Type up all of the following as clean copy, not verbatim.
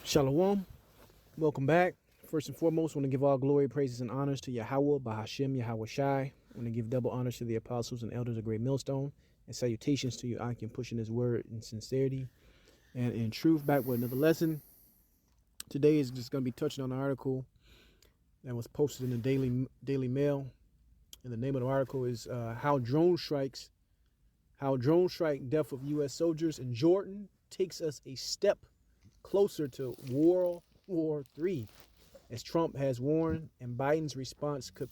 Shalom. Welcome back. First and foremost, I want to give all glory, praises, and honors to Yahweh, Bahashem, Yahweh Shai. I want to give double honors to the apostles and elders of Great Millstone, and salutations to you, Akim, pushing his word in sincerity and in truth. Back with another lesson. Today is just going to be touching on an article that was posted in the Daily Mail. And the name of the article is how drone strike death of U.S. soldiers in Jordan takes us a step closer to World War III, as Trump has warned, and Biden's response could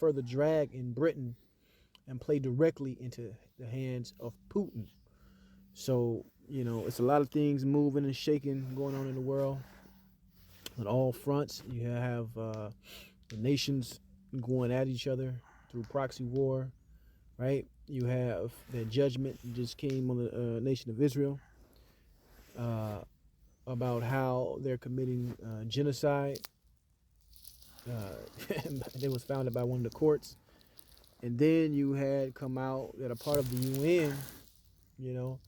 further drag in Britain and play directly into the hands of Putin. So, it's a lot of things moving and shaking going on in the world on all fronts. You have the nations going at each other through proxy war, right? You have the judgment that just came on the nation of Israel about how they're committing genocide. It was founded by one of the courts. And then you had come out that a part of the UN,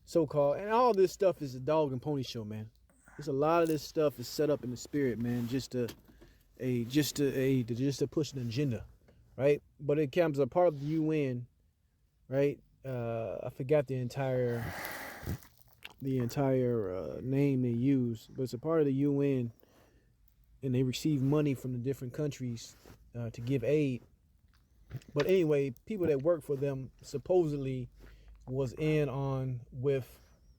so-called, and all this stuff is a dog and pony show, man. There's a lot of this stuff is set up in the spirit, man, just to push an agenda, right? But it comes a part of the UN, right? I forgot the entire name they use, but it's a part of the UN, and they receive money from the different countries to give aid. But anyway, people that work for them supposedly was in on with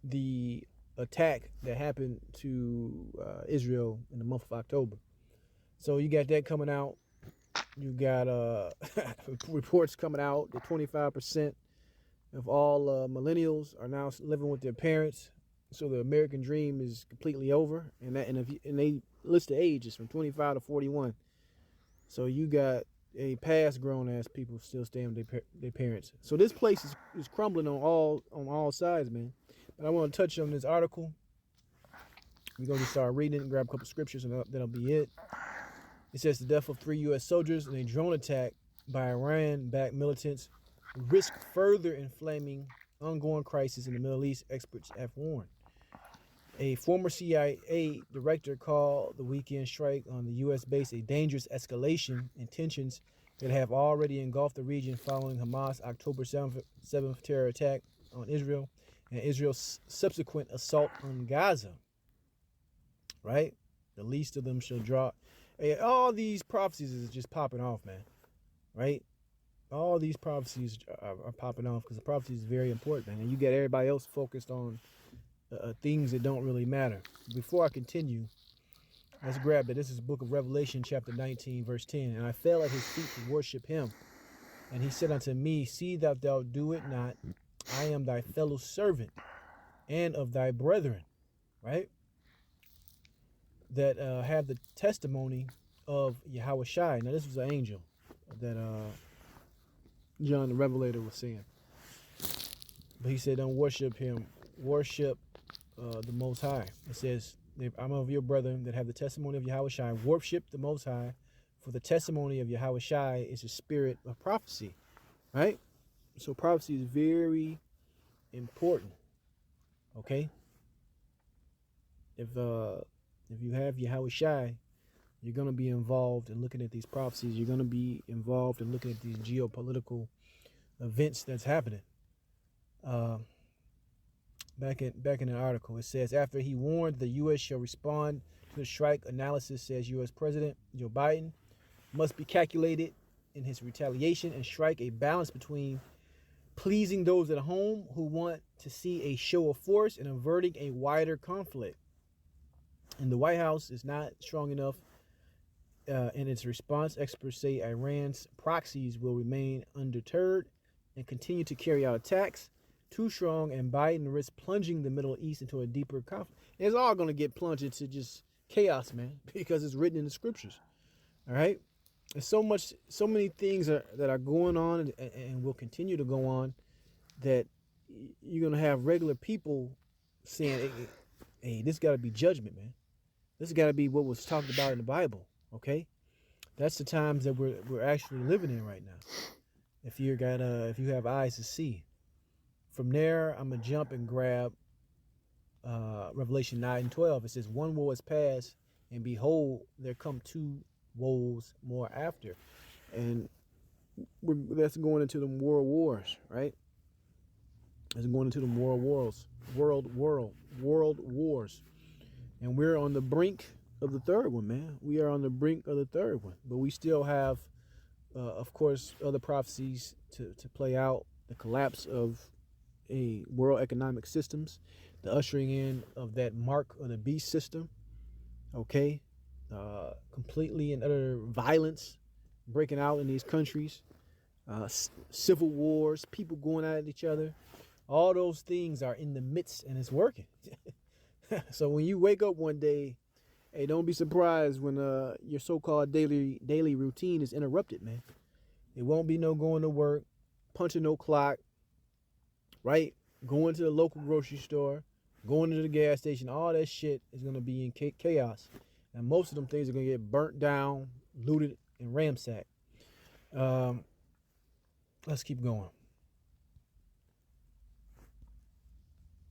the attack that happened to Israel in the month of October. So you got that coming out. You got reports coming out that 25% of all millennials are now living with their parents. So the American dream is completely over, and they list the ages from 25 to 41. So you got a past grown ass people still staying with their parents. So this place is crumbling on all sides, man. But I want to touch on this article. We're going to start reading it and grab a couple scriptures, and that'll be it. It says the death of 3 U.S. soldiers in a drone attack by Iran-backed militants risk further inflaming ongoing crisis in the Middle East, experts have warned. A former CIA director called the weekend strike on the U.S. base a dangerous escalation in tensions that have already engulfed the region following Hamas' October 7th terror attack on Israel and Israel's subsequent assault on Gaza. Right? The least of them shall draw. Hey, all these prophecies is just popping off, man. Right? All these prophecies are popping off because the prophecy is very important, man. And you get everybody else focused on things that don't really matter. Before I continue, let's grab it. This is the book of Revelation, chapter 19, verse 10. And I fell at his feet to worship him. And he said unto me, see that thou do it not. I am thy fellow servant and of thy brethren, right? That have the testimony of Yahweh Shai. Now, this was an angel that John the Revelator was saying. But he said, don't worship him. Worship the Most High. It says, I'm of your brethren that have the testimony of Yahweh Shai. Worship the Most High, for the testimony of Yahweh Shai is the spirit of prophecy. Right? So prophecy is very important. Okay? If you have Yahweh Shai, you're going to be involved in looking at these prophecies. You're going to be involved in looking at these geopolitical events that's happening. Back in the article, it says, after he warned the U.S. shall respond to the strike, analysis says U.S. President Joe Biden must be calculated in his retaliation and strike a balance between pleasing those at home who want to see a show of force and averting a wider conflict. And the White House is not strong enough in its response. Experts say Iran's proxies will remain undeterred and continue to carry out attacks. Too strong, and Biden risks plunging the Middle East into a deeper conflict. It's all going to get plunged into just chaos, man, because it's written in the scriptures. All right? There's so many things that are going on and will continue to go on that you're going to have regular people saying, hey, this got to be judgment, man. This has got to be what was talked about in the Bible, okay? That's the times that we're actually living in right now. If you have eyes to see. From there, I'm gonna jump and grab Revelation 9:12. It says, one woe is past, and behold, there come two woes more after. And that's going into the world wars, right? That's going into the world wars. And we're on the brink of the third one, man. We are on the brink of the third one. But we still have, of course, other prophecies to play out. The collapse of a world economic systems, the ushering in of that mark of the beast system, okay? Completely and utter violence breaking out in these countries, civil wars, people going at each other. All those things are in the midst, and it's working. So when you wake up one day, hey, don't be surprised when your so-called daily routine is interrupted, man. It won't be no going to work, punching no clock, right? Going to the local grocery store, going to the gas station, all that shit is going to be in chaos. And most of them things are going to get burnt down, looted, and ransacked. Let's keep going.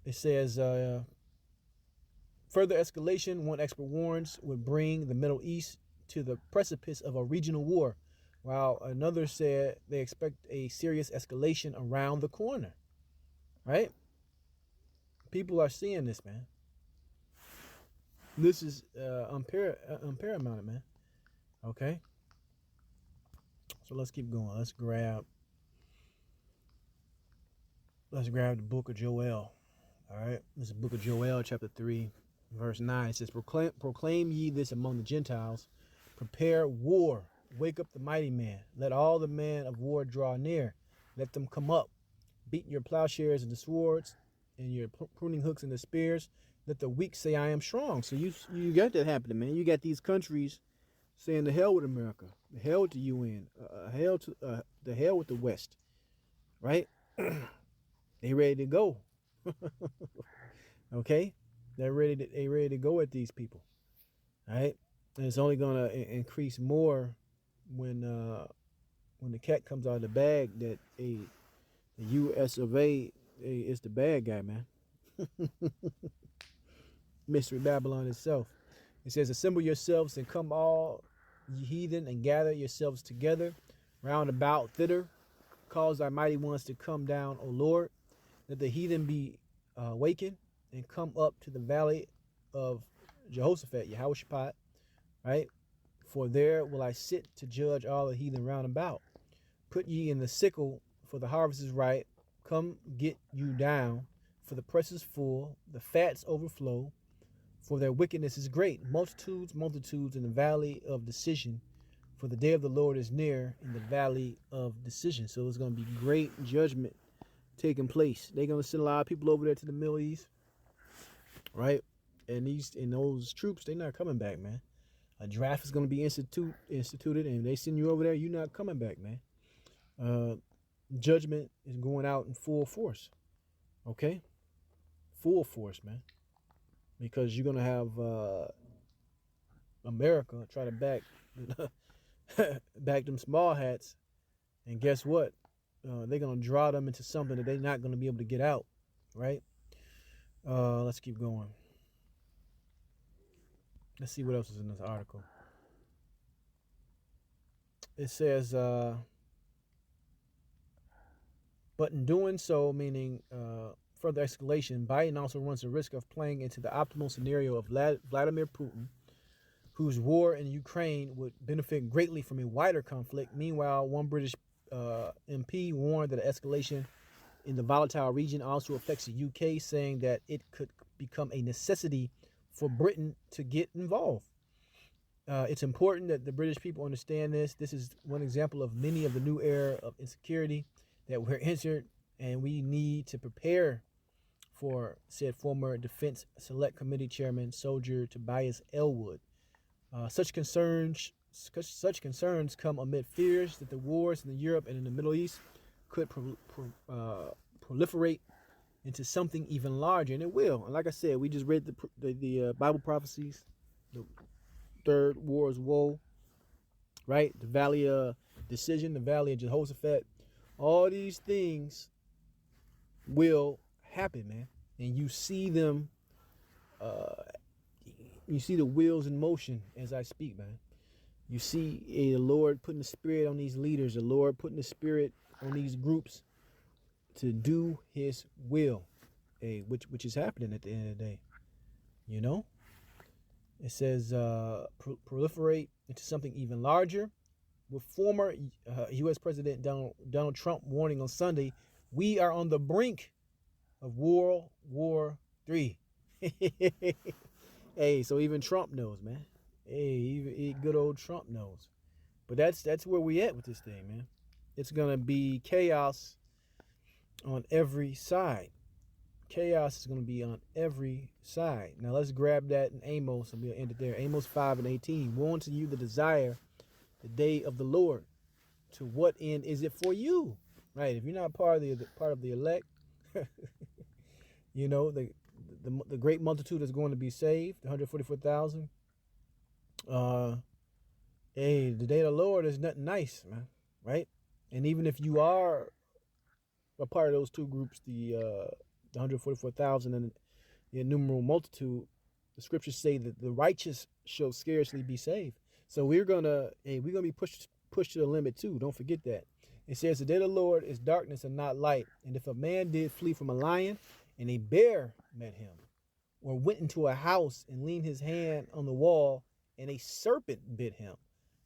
It says, further escalation, one expert warns, would bring the Middle East to the precipice of a regional war, while another said they expect a serious escalation around the corner. Right? People are seeing this, man. This is unparamount, man. Okay? So let's keep going. Let's grab the book of Joel. All right? This is the book of Joel, chapter 3, verse 9. It says, proclaim ye this among the Gentiles. Prepare war. Wake up the mighty man. Let all the men of war draw near. Let them come up. Beat your plowshares into swords and your pruning hooks into spears. Let the weak say, I am strong. So you got that happening, man. You got these countries saying, the hell with America. The hell with the UN. The hell with the West. Right? They ready to go. Okay? They ready to go at these people. All right? And it's only going to increase more when the cat comes out of the bag that the U.S. of A is the bad guy, man. Mystery Babylon itself. It says, assemble yourselves and come all ye heathen and gather yourselves together round about thither. Cause thy mighty ones to come down, O Lord. Let the heathen be awakened and come up to the valley of Jehoshaphat, Yahushaphat, right? For there will I sit to judge all the heathen round about. Put ye in the sickle, for the harvest is ripe. Come get you down, for the press is full, the fats overflow, for their wickedness is great. Multitudes in the valley of decision, for the day of the Lord is near in the valley of decision. So there's going to be great judgment taking place. They're going to send a lot of people over there to the Middle East, right? And those troops, they're not coming back, man. A draft is going to be instituted, and they send you over there, you're not coming back, man. Judgment is going out in full force. Okay? Full force, man. Because you're going to have America try to back them small hats. And guess what? They're going to draw them into something that they're not going to be able to get out. Right? Let's keep going. Let's see what else is in this article. It says, but in doing so, meaning further escalation, Biden also runs the risk of playing into the optimal scenario of Vladimir Putin, whose war in Ukraine would benefit greatly from a wider conflict. Meanwhile, one British MP warned that escalation in the volatile region also affects the UK, saying that it could become a necessity for Britain to get involved. It's important that the British people understand this. This is one example of many of the new era of insecurity that we're entered, and we need to prepare for, said former Defense Select Committee Chairman Soldier Tobias Elwood. Such concerns come amid fears that the wars in Europe and in the Middle East could proliferate into something even larger, and it will. And like I said, we just read the Bible prophecies, the third war's woe, right? The valley of decision, the valley of Jehoshaphat. All these things will happen, man, and you see them You see the wheels in motion as I speak, man. You see the Lord putting the spirit on these leaders, the Lord putting the spirit on these groups to do his will, which is happening at the end of the day. You know, it says proliferate into something even larger. With former U.S. President Donald Trump warning on Sunday, we are on the brink of World War III. Hey, so even Trump knows, man. Hey, even good old Trump knows. But that's where we at with this thing, man. It's gonna be chaos on every side. Chaos is gonna be on every side. Now let's grab that in Amos and we'll end it there. Amos 5:18. Woe unto you that desire the day of the Lord. To what end is it for you? Right. If you're not part of the elect, you know, the great multitude is going to be saved, 144,000. Hey, the day of the Lord is nothing nice, man. Right? And even if you are a part of those two groups, the 144,000 and the innumerable multitude, the scriptures say that the righteous shall scarcely be saved. So we're gonna be pushed to the limit too. Don't forget that. It says the day of the Lord is darkness and not light. And if a man did flee from a lion and a bear met him, or went into a house and leaned his hand on the wall and a serpent bit him.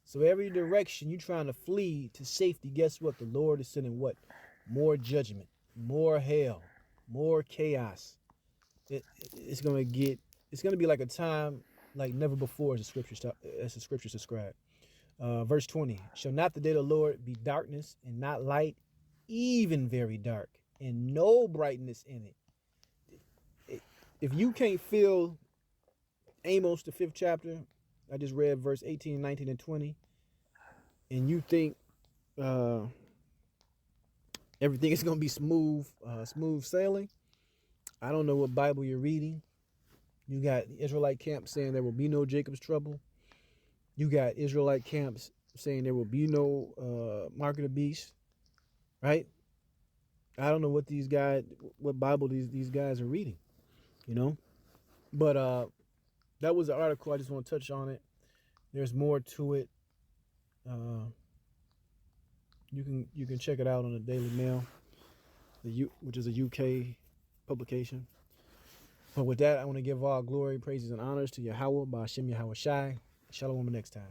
So every direction you're trying to flee to safety, guess what? The Lord is sending what? More judgment, more hell, more chaos. It's gonna be like a time like never before, as the scriptures describe. Verse 20, shall not the day of the Lord be darkness and not light, even very dark, and no brightness in it? If you can't feel Amos, the 5th chapter, I just read verse 18, 19, and 20, and you think everything is going to be smooth sailing, I don't know what Bible you're reading. You got Israelite camps saying there will be no Jacob's trouble. You got Israelite camps saying there will be no mark of the beast, right? I don't know what Bible these guys are reading, you know. But that was the article. I just want to touch on it. There's more to it. You can check it out on the Daily Mail, which is a UK publication. But with that, I want to give all glory, praises, and honors to Yahweh, Ba'ashem Yahweh Shai. Shalom next time.